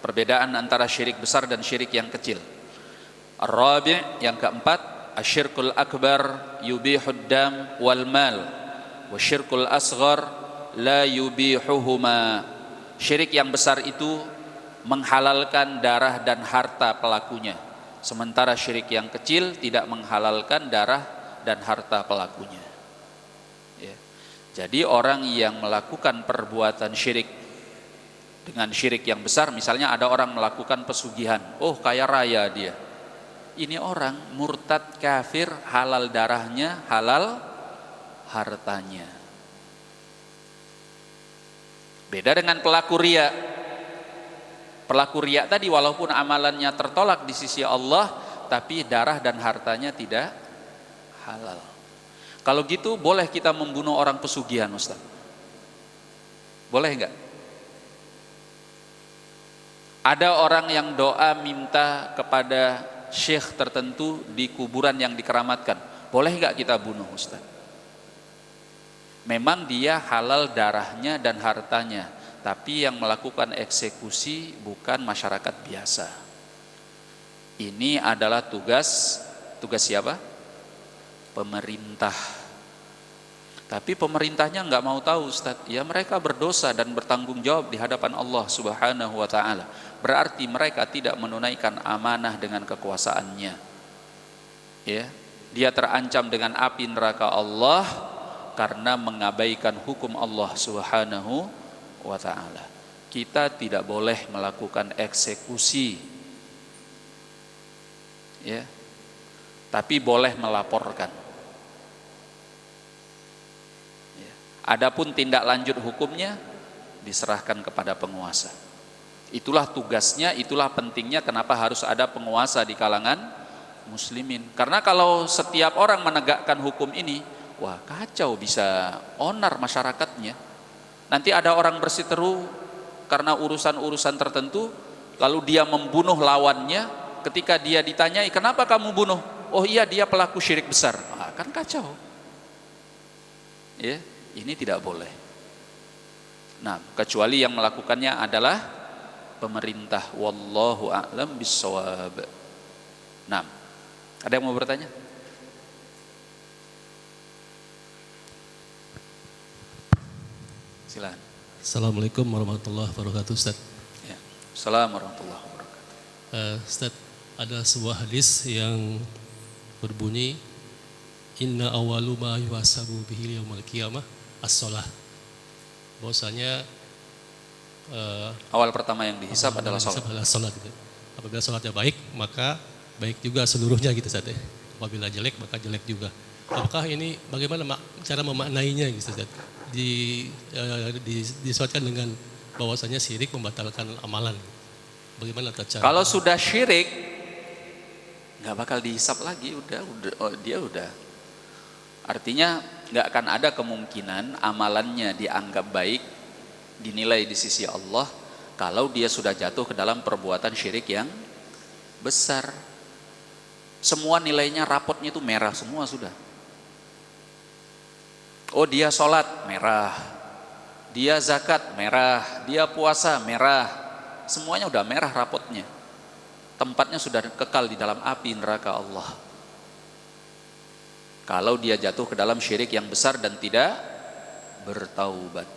perbedaan antara syirik besar dan syirik yang kecil. Ar-rabi', yang keempat, asyirkul akbar yubihud dam wal mal, wa syirkul asghar la yubihuhuma. Syirik yang besar itu menghalalkan darah dan harta pelakunya, sementara syirik yang kecil tidak menghalalkan darah dan harta pelakunya ya. Jadi orang yang melakukan perbuatan syirik dengan syirik yang besar, misalnya ada orang melakukan pesugihan, oh kaya raya dia, ini orang murtad kafir, halal darahnya, halal hartanya. Beda dengan pelaku riya. Pelaku riya tadi walaupun amalannya tertolak di sisi Allah, tapi darah dan hartanya tidak halal. Kalau gitu boleh kita membunuh orang pesugihan, Ustaz? Boleh enggak? Ada orang yang doa minta kepada syekh tertentu di kuburan yang dikeramatkan, boleh enggak kita bunuh, Ustaz? Memang dia halal darahnya dan hartanya, tapi yang melakukan eksekusi bukan masyarakat biasa. Ini adalah tugas siapa? Pemerintah. Tapi pemerintahnya enggak mau tahu, Ustaz. Ya mereka berdosa dan bertanggung jawab di hadapan Allah Subhanahu wa taala. Berarti mereka tidak menunaikan amanah dengan kekuasaannya ya. Dia terancam dengan api neraka Allah karena mengabaikan hukum Allah Subhanahu wa ta'ala. kita tidak boleh melakukan eksekusi, ya, tapi boleh melaporkan. Ya. Adapun tindak lanjut hukumnya diserahkan kepada penguasa. Itulah tugasnya, itulah pentingnya kenapa harus ada penguasa di kalangan muslimin. Karena kalau setiap orang menegakkan hukum ini, wah kacau, bisa onar masyarakatnya. Nanti ada orang bersiteru karena urusan-urusan tertentu, lalu dia membunuh lawannya. Ketika dia ditanyai, kenapa kamu bunuh? Oh iya, dia pelaku syirik besar. Nah, kan kacau. Ya, ini tidak boleh. Nah, kecuali yang melakukannya adalah pemerintah. Wallahu a'lam bissawab. Nah, ada yang mau bertanya? Silakan. Assalamualaikum warahmatullahi wabarakatuh, Ustaz. Ya. Assalamualaikum warahmatullahi wabarakatuh. Ustaz, ada sebuah hadis yang berbunyi, Inna awalu ma yuhasabu bihi yaumil qiyamah as-shalah. Bahwasanya awal pertama yang dihisab adalah salat. Gitu. Apabila salatnya baik, maka baik juga seluruhnya gitu, Ustaz. Apabila jelek, maka jelek juga. Apakah ini bagaimana cara memaknainya gitu, Ustaz? Disuatkan dengan bahwasanya syirik membatalkan amalan. Bagaimana cara? Kalau sudah syirik nggak bakal dihisap lagi, dia udah. Artinya nggak akan ada kemungkinan amalannya dianggap baik, dinilai di sisi Allah kalau dia sudah jatuh ke dalam perbuatan syirik yang besar. Semua nilainya, rapotnya itu merah semua sudah. Oh dia sholat, merah. Dia zakat, merah. Dia puasa, merah. Semuanya udah merah rapotnya. Tempatnya sudah kekal di dalam api neraka Allah. Kalau dia jatuh ke dalam syirik yang besar dan tidak bertaubat.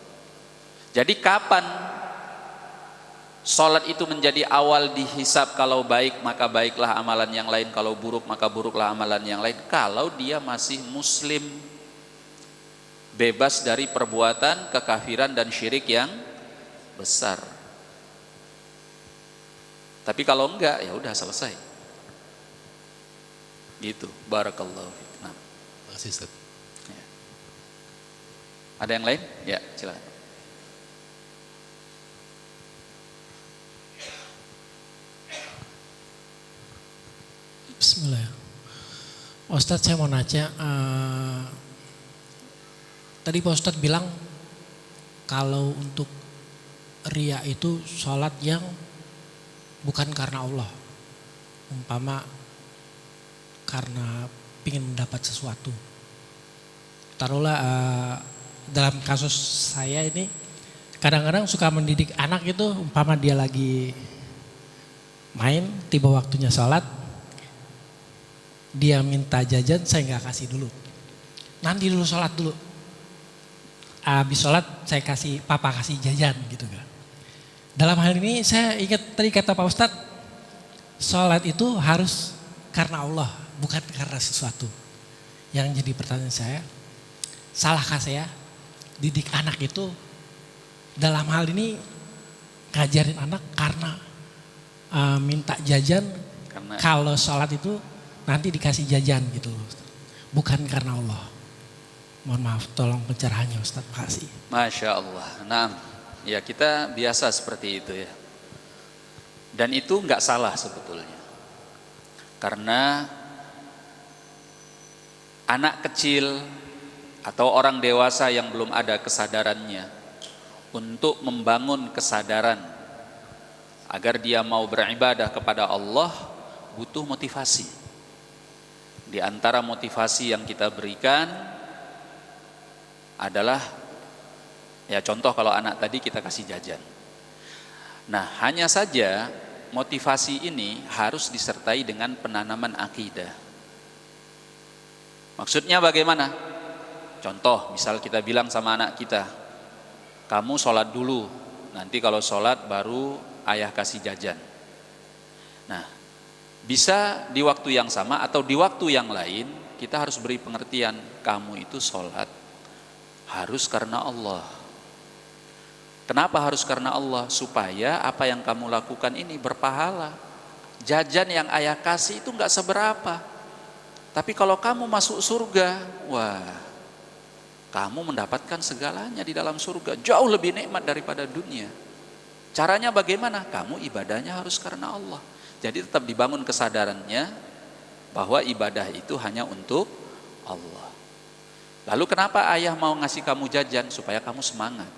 Jadi kapan sholat itu menjadi awal dihisab? Kalau baik maka baiklah amalan yang lain, kalau buruk maka buruklah amalan yang lain. Kalau dia masih muslim, bebas dari perbuatan kekafiran dan syirik yang besar. Tapi kalau enggak, ya udah selesai. Gitu. Barakallahu fiik. Nah. Terima kasih, Ustaz. Ya. Ada yang lain? Ya, silakan. Bismillah. Ustadz, saya mau nanya, tadi Pak Ustadz bilang kalau untuk riya itu sholat yang bukan karena Allah, umpama karena ingin mendapat sesuatu. Taruhlah dalam kasus saya ini, kadang-kadang suka mendidik anak itu, umpama dia lagi main, tiba waktunya sholat, dia minta jajan, saya nggak kasih dulu. Nanti dulu sholat dulu. Habis sholat saya kasih, papa kasih jajan gitu kan. Dalam hal ini saya ingat tadi kata Pak Ustadz, sholat itu harus karena Allah, bukan karena sesuatu. Yang jadi pertanyaan saya, salahkah saya didik anak itu dalam hal ini ngajarin anak karena minta jajan, karena kalau sholat itu nanti dikasih jajan gitu, bukan karena Allah. Mohon maaf, tolong pencerahannya Ustaz, makasih. Masya Allah. Nah, ya kita biasa seperti itu ya. Dan itu nggak salah sebetulnya. Karena anak kecil atau orang dewasa yang belum ada kesadarannya, untuk membangun kesadaran agar dia mau beribadah kepada Allah, butuh motivasi. Di antara motivasi yang kita berikan adalah, ya contoh kalau anak tadi kita kasih jajan. Nah, hanya saja motivasi ini harus disertai dengan penanaman akidah. Maksudnya bagaimana? Contoh, misal kita bilang sama anak kita, kamu sholat dulu, nanti kalau sholat baru ayah kasih jajan. Nah, bisa di waktu yang sama atau di waktu yang lain kita harus beri pengertian, kamu itu sholat harus karena Allah. Kenapa harus karena Allah? Supaya apa yang kamu lakukan ini berpahala. Jajan yang ayah kasih itu nggak seberapa. Tapi kalau kamu masuk surga, wah, kamu mendapatkan segalanya di dalam surga. Jauh lebih nikmat daripada dunia. Caranya bagaimana? Kamu ibadahnya harus karena Allah. Jadi tetap dibangun kesadarannya bahwa ibadah itu hanya untuk Allah. Lalu kenapa ayah mau ngasih kamu jajan? Supaya kamu semangat.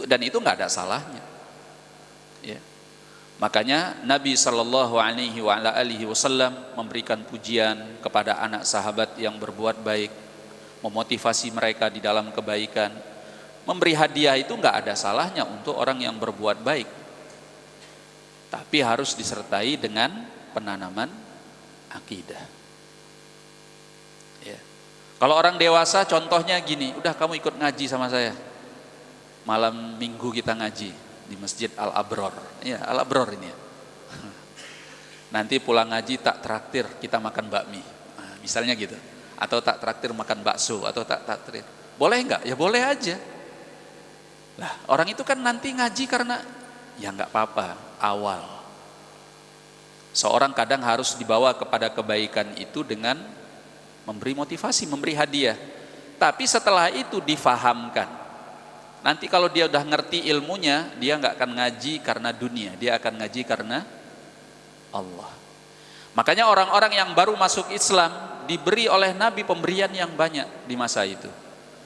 Dan itu nggak ada salahnya. Ya. Makanya Nabi Shallallahu Alaihi Wasallam memberikan pujian kepada anak sahabat yang berbuat baik, memotivasi mereka di dalam kebaikan. Memberi hadiah itu nggak ada salahnya untuk orang yang berbuat baik, tapi harus disertai dengan penanaman akidah. Ya. Kalau orang dewasa contohnya gini, udah kamu ikut ngaji sama saya. Malam minggu kita ngaji di Masjid Al-Abror. Ya, Al-Abror ini ya. Nanti pulang ngaji tak traktir kita makan bakmi. Nah, misalnya gitu. Atau tak traktir makan bakso atau tak traktir. Boleh enggak? Ya boleh aja. Lah, orang itu kan nanti ngaji karena ya enggak apa-apa, awal. Seorang kadang harus dibawa kepada kebaikan itu dengan memberi motivasi, memberi hadiah. Tapi setelah itu difahamkan. Nanti kalau dia udah ngerti ilmunya, dia nggak akan ngaji karena dunia, dia akan ngaji karena Allah. Makanya orang-orang yang baru masuk Islam diberi oleh Nabi pemberian yang banyak di masa itu.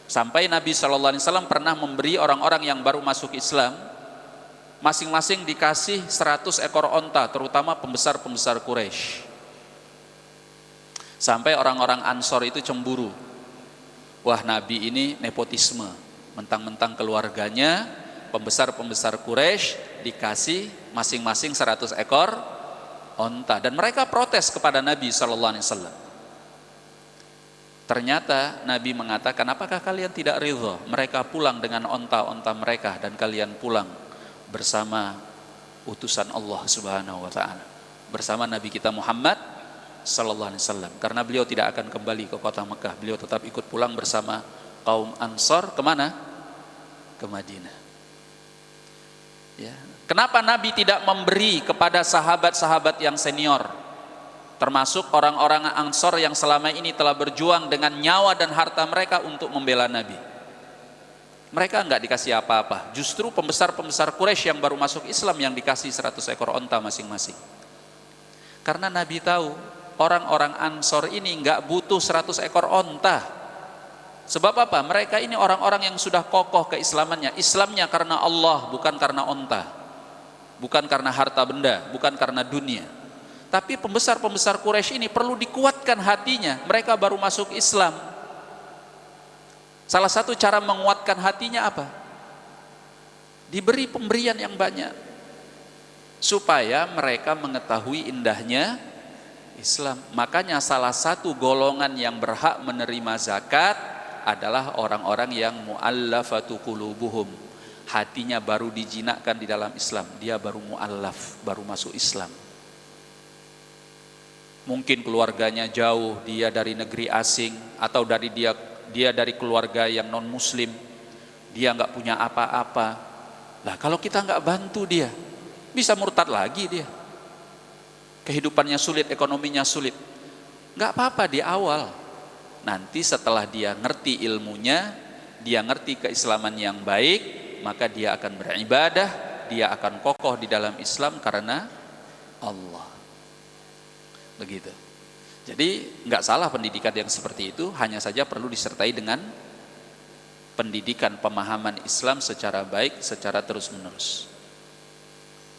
Sampai Nabi SAW pernah memberi orang-orang yang baru masuk Islam, masing-masing dikasih 100 ekor onta, terutama pembesar-pembesar Quraisy. Sampai orang-orang Ansor itu cemburu. Wah, Nabi ini nepotisme. Mentang-mentang keluarganya pembesar-pembesar Quraisy dikasih masing-masing 100 ekor onta, dan mereka protes kepada Nabi SAW. Ternyata Nabi mengatakan, apakah kalian tidak ridha mereka pulang dengan onta-onta mereka dan kalian pulang bersama utusan Allah Subhanahu wa taala, bersama Nabi kita Muhammad sallallahu alaihi wasallam? Karena beliau tidak akan kembali ke kota Mekah, beliau tetap ikut pulang bersama kaum Ansor kemana? Ke Madinah. Ya. Kenapa Nabi tidak memberi kepada sahabat-sahabat yang senior, termasuk orang-orang Ansor yang selama ini telah berjuang dengan nyawa dan harta mereka untuk membela Nabi? Mereka enggak dikasih apa-apa. Justru pembesar-pembesar Quraisy yang baru masuk Islam yang dikasih 100 ekor onta masing-masing. Karena Nabi tahu orang-orang Ansor ini enggak butuh 100 ekor onta. Sebab apa? Mereka ini orang-orang yang sudah kokoh keislamannya. Islamnya karena Allah, bukan karena onta, bukan karena harta benda, bukan karena dunia. Tapi pembesar-pembesar Quraisy ini perlu dikuatkan hatinya. Mereka baru masuk Islam. Salah satu cara menguatkan hatinya apa? Diberi pemberian yang banyak, supaya mereka mengetahui indahnya Islam. Makanya salah satu golongan yang berhak menerima zakat adalah orang-orang yang mu'allafatu qulubuhum, hatinya baru dijinakkan di dalam Islam, dia baru mu'allaf, baru masuk Islam. Mungkin keluarganya jauh, dia dari negeri asing, atau dari dia dari keluarga yang non muslim, dia nggak punya apa-apa. Lah kalau kita nggak bantu dia, bisa murtad lagi dia. Kehidupannya sulit, ekonominya sulit. Nggak apa-apa di awal. Nanti setelah dia ngerti ilmunya, dia ngerti keislaman yang baik, maka dia akan beribadah, dia akan kokoh di dalam Islam karena Allah. Begitu. Jadi nggak salah pendidikan yang seperti itu, hanya saja perlu disertai dengan pendidikan pemahaman Islam secara baik, secara terus-menerus.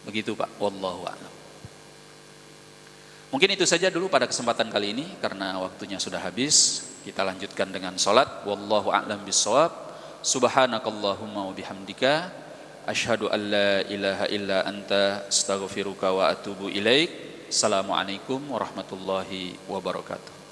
Begitu Pak, wallahu a'lam. Mungkin itu saja dulu pada kesempatan kali ini, karena waktunya sudah habis. Kita lanjutkan dengan salat. Wallahu a'lam bissawab. Subhanakallahumma wa bihamdika asyhadu an la ilaha illa anta astaghfiruka wa atubu ilaik. Assalamualaikum warahmatullahi wabarakatuh.